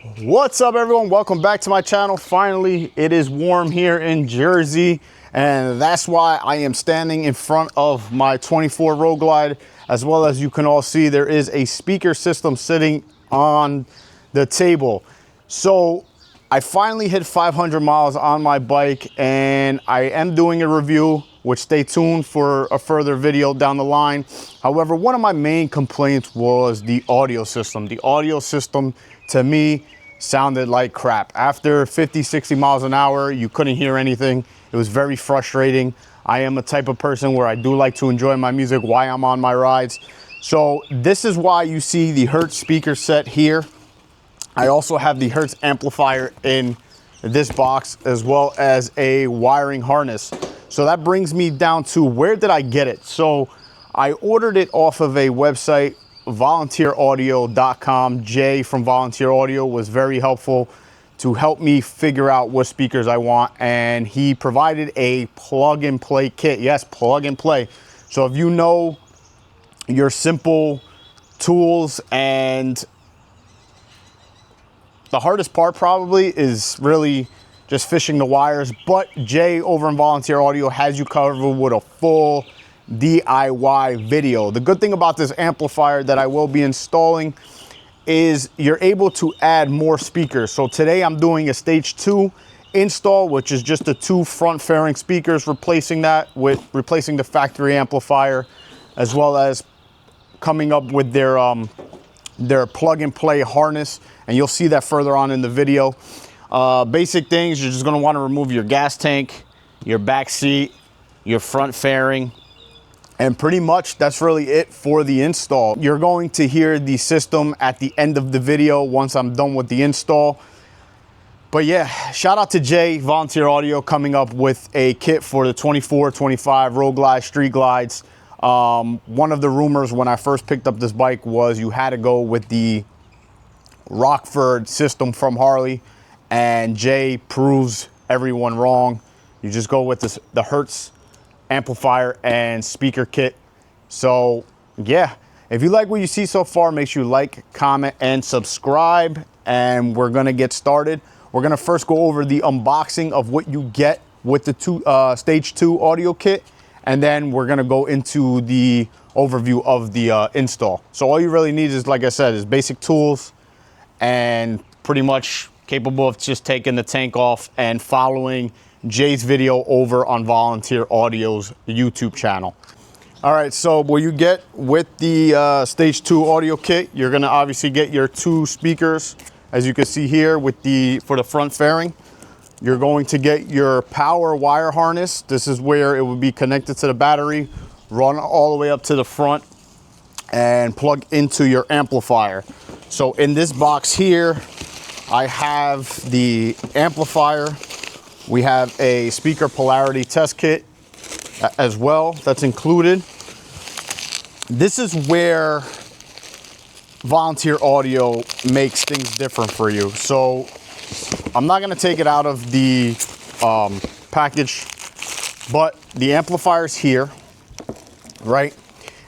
What's up, everyone? Welcome back to my channel. Finally, it is warm here in Jersey, and that's why I am standing in front of my 24 Road Glide. As well, as you can all see, there is a speaker system sitting on the table. So I finally hit 500 miles on my bike, and I am doing a review, which stay tuned for a further video down the line. However, one of my main complaints was the audio system. The audio system, to me, sounded like crap. After 50, 60 miles an hour, you couldn't hear anything. It was very frustrating. I am a type of person where I do like to enjoy my music while I'm on my rides. So this is why you see the Hertz speaker set here. I also have the Hertz amplifier in this box, as well as a wiring harness. So that brings me down to, where did I get it? So I ordered it off of a website, volunteeraudio.com. Jay from Volunteer Audio was very helpful to help me figure out what speakers I want, and he provided a plug and play kit. Yes, plug and play. So if you know your simple tools, and the hardest part probably is really just fishing the wires, but Jay over in Volunteer Audio has you covered with a full DIY video. The good thing about this amplifier that I will be installing is you're able to add more speakers. So today I'm doing a stage 2 install, which is just the 2 front fairing speakers, replacing the factory amplifier, as well as coming up with their plug and play harness, and you'll see that further on in the video. Basic things: you're just going to want to remove your gas tank, your back seat, your front fairing, and pretty much that's really it for the install. You're going to hear the system at the end of the video once I'm done with the install. But yeah, shout out to Jay, Volunteer Audio, coming up with a kit for the 24, 25 Road Glide, Street Glides. One of the rumors when I first picked up this bike was you had to go with the Rockford system from Harley, and Jay proves everyone wrong. You just go with the Hertz amplifier and speaker kit. So yeah, if you like what you see so far, make sure you like, comment, and subscribe, and we're gonna get started. We're gonna first go over the unboxing of what you get with the stage 2 audio kit, and then we're gonna go into the overview of the install. So all you really need is, like I said, is basic tools, and pretty much capable of just taking the tank off and following Jay's video over on Volunteer Audio's YouTube channel. All right, so what you get with the stage 2 audio kit, you're gonna obviously get your 2 speakers, as you can see here, for the front fairing. You're going to get your power wire harness. This is where it will be connected to the battery, run all the way up to the front, and plug into your amplifier. So in this box here, I have the amplifier. We have a speaker polarity test kit as well that's included. This is where Volunteer Audio makes things different for you. So I'm not gonna take it out of the package, but the amplifier's here, right?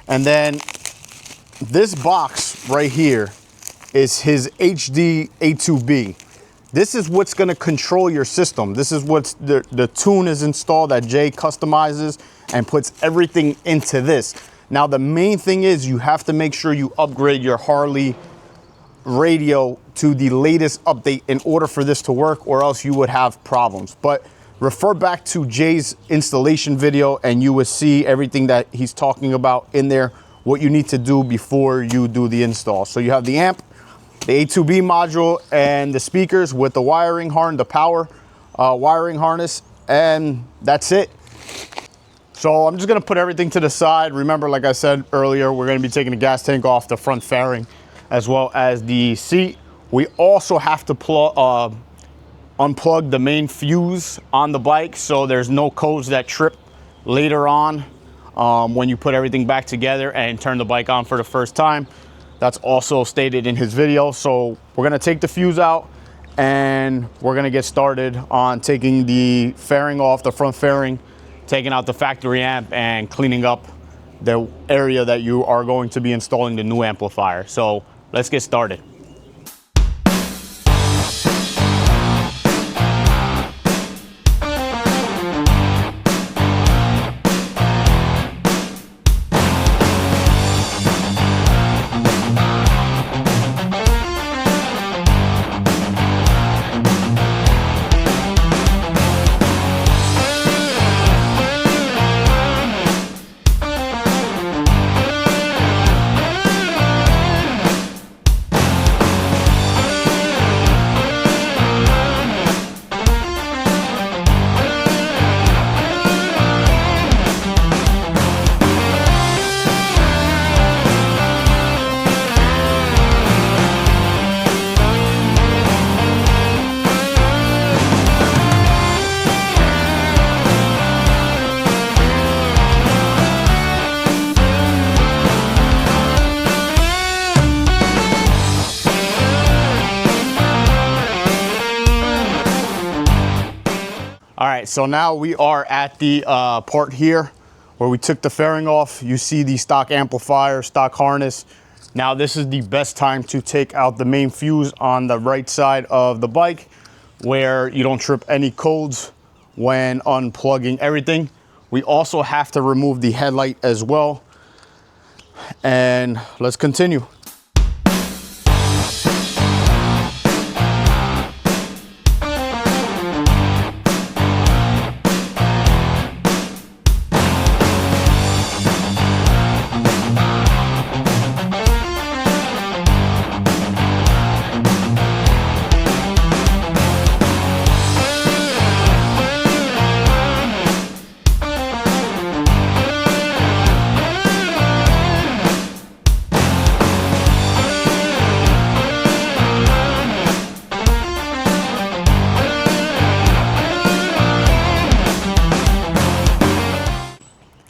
And then this box right here is his HD A2B. This is what's gonna control your system. This is what's the tune is installed that Jay customizes and puts everything into this. Now the main thing is you have to make sure you upgrade your Harley radio to the latest update in order for this to work, or else you would have problems. But refer back to Jay's installation video and you will see everything that he's talking about in there, what you need to do before you do the install. So you have the amp, the A2B module, and the speakers with the wiring harness, the power wiring harness, and that's it. So I'm just gonna put everything to the side. Remember, like I said earlier, we're gonna be taking the gas tank off, the front fairing, as well as the seat. We also have to unplug the main fuse on the bike, so there's no codes that trip later on when you put everything back together and turn the bike on for the first time. That's also stated in his video. So we're gonna take the fuse out, and we're gonna get started on taking the fairing off, the front fairing, taking out the factory amp, and cleaning up the area that you are going to be installing the new amplifier. So let's get started. right, so now we are at the part here where we took the fairing off. You see the stock amplifier, stock harness. Now this is the best time to take out the main fuse on the right side of the bike where you don't trip any codes when unplugging everything. We also have to remove the headlight as well. And let's continue.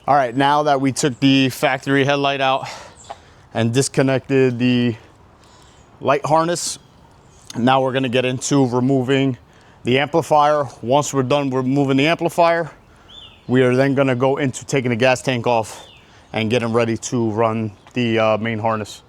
All right, now that we took the factory headlight out and disconnected the light harness, now we're gonna get into removing the amplifier. Once we're done removing the amplifier, we are then gonna go into taking the gas tank off and getting ready to run the main harness.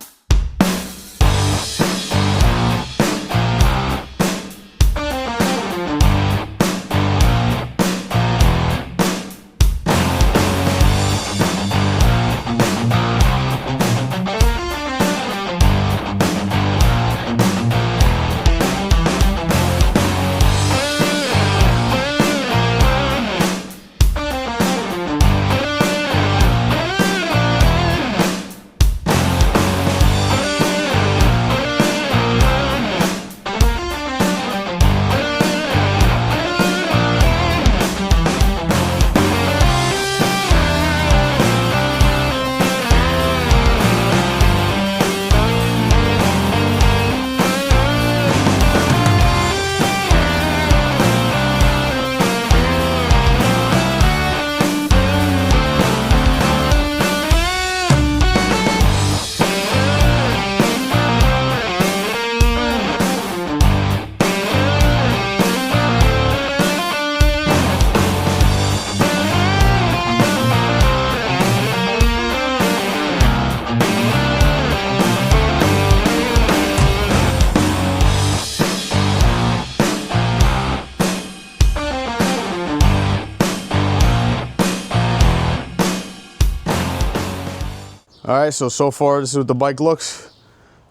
All right, so far this is what the bike looks.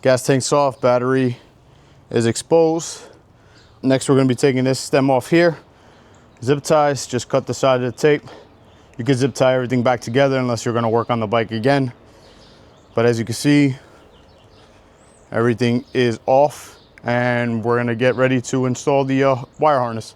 Gas tank's off, battery is exposed. Next we're gonna be taking this stem off here. Zip ties, just cut the side of the tape. You can zip tie everything back together unless you're gonna work on the bike again. But as you can see, everything is off and we're gonna get ready to install the wire harness.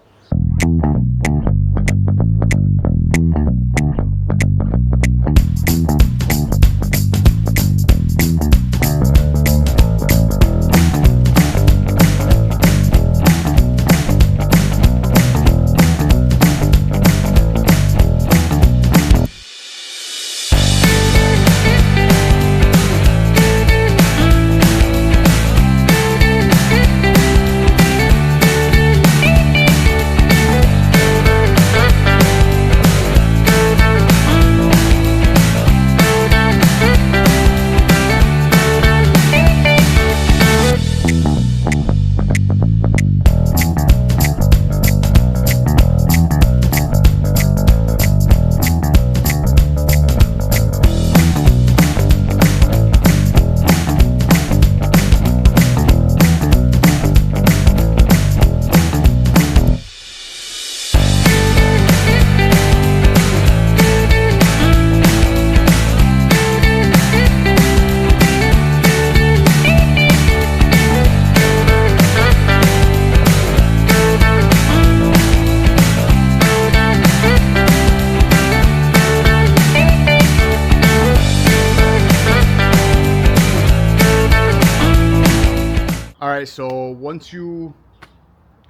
All right, so once you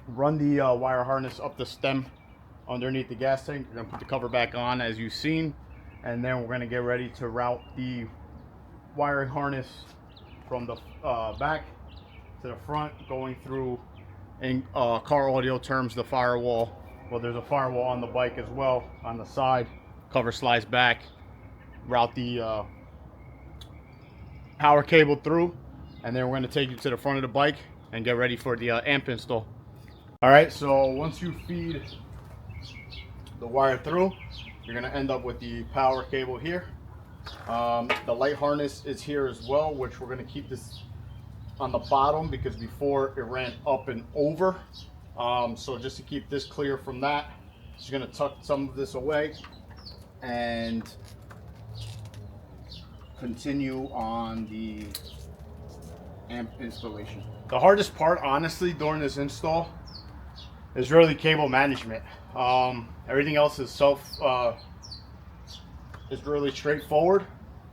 run the wire harness up the stem underneath the gas tank, you're gonna put the cover back on as you've seen, and then we're gonna get ready to route the wiring harness from the back to the front, going through, in car audio terms, the firewall, Well, there's a firewall on the bike as well on the side. Cover slides back, route the power cable through, and then we're going to take you to the front of the bike and get ready for the amp install. All right, so once you feed the wire through, you're going to end up with the power cable here. The light harness is here as well, which we're going to keep this on the bottom because before it ran up and over. So just to keep this clear from that, just going to tuck some of this away and continue on the amp installation. The hardest part, honestly, during this install is really cable management. Everything else is is really straightforward.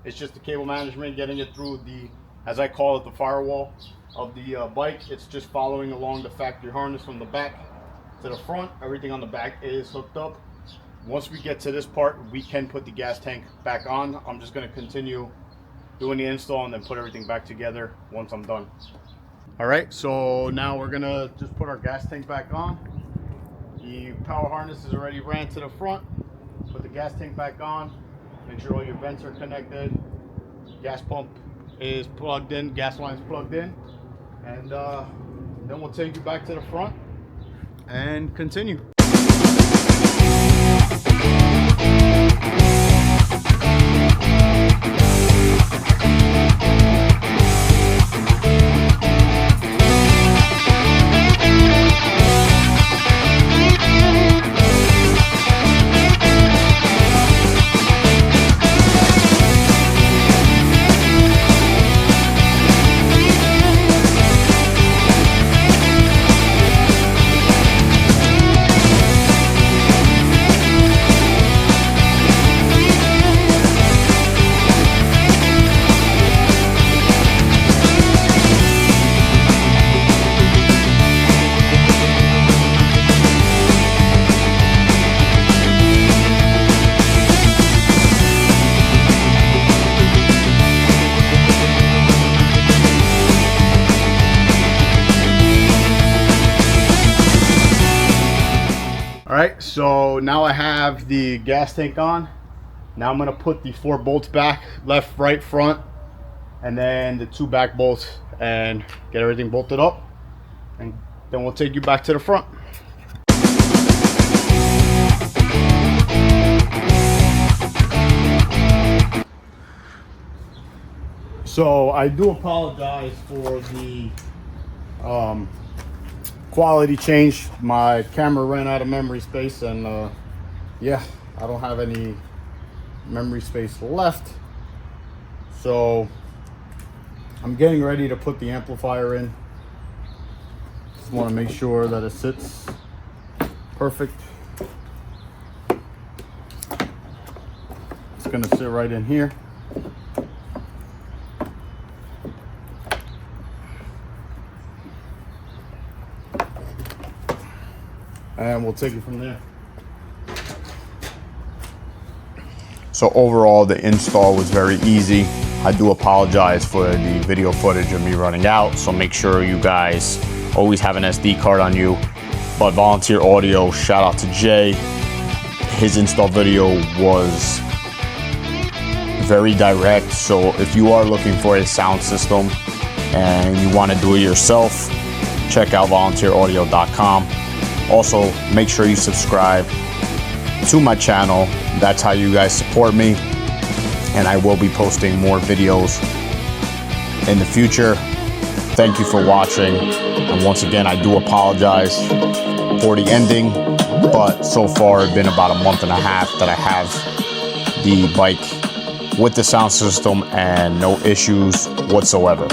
It's just the cable management, getting it through the, as I call it, the firewall of the bike. It's just following along the factory harness from the back to the front. Everything on the back is hooked up. Once we get to this part, we can put the gas tank back on. I'm just going to continue doing the install and then put everything back together once I'm done. All right, so now we're gonna just put our gas tank back on. The power harness is already ran to the front. Put the gas tank back on. Make sure all your vents are connected. Gas pump is plugged in, gas line's plugged in. And then we'll take you back to the front and continue. Alright, so now I have the gas tank on. Now I'm going to put the 4 bolts back, left, right, front, and then the 2 back bolts, and get everything bolted up. And then we'll take you back to the front. So I do apologize for the quality change. My camera ran out of memory space, and yeah, I don't have any memory space left. So I'm getting ready to put the amplifier in. Just want to make sure that it sits perfect. It's gonna sit right in here. And we'll take it from there. So overall, the install was very easy. I do apologize for the video footage of me running out, so make sure you guys always have an SD card on you. But Volunteer Audio, shout out to Jay. His install video was very direct, so if you are looking for a sound system and you want to do it yourself, check out volunteeraudio.com. Also, make sure you subscribe to my channel. That's how you guys support me. And I will be posting more videos in the future. Thank you for watching. And once again, I do apologize for the ending. But so far, it's been about a month and a half that I have the bike with the sound system and no issues whatsoever.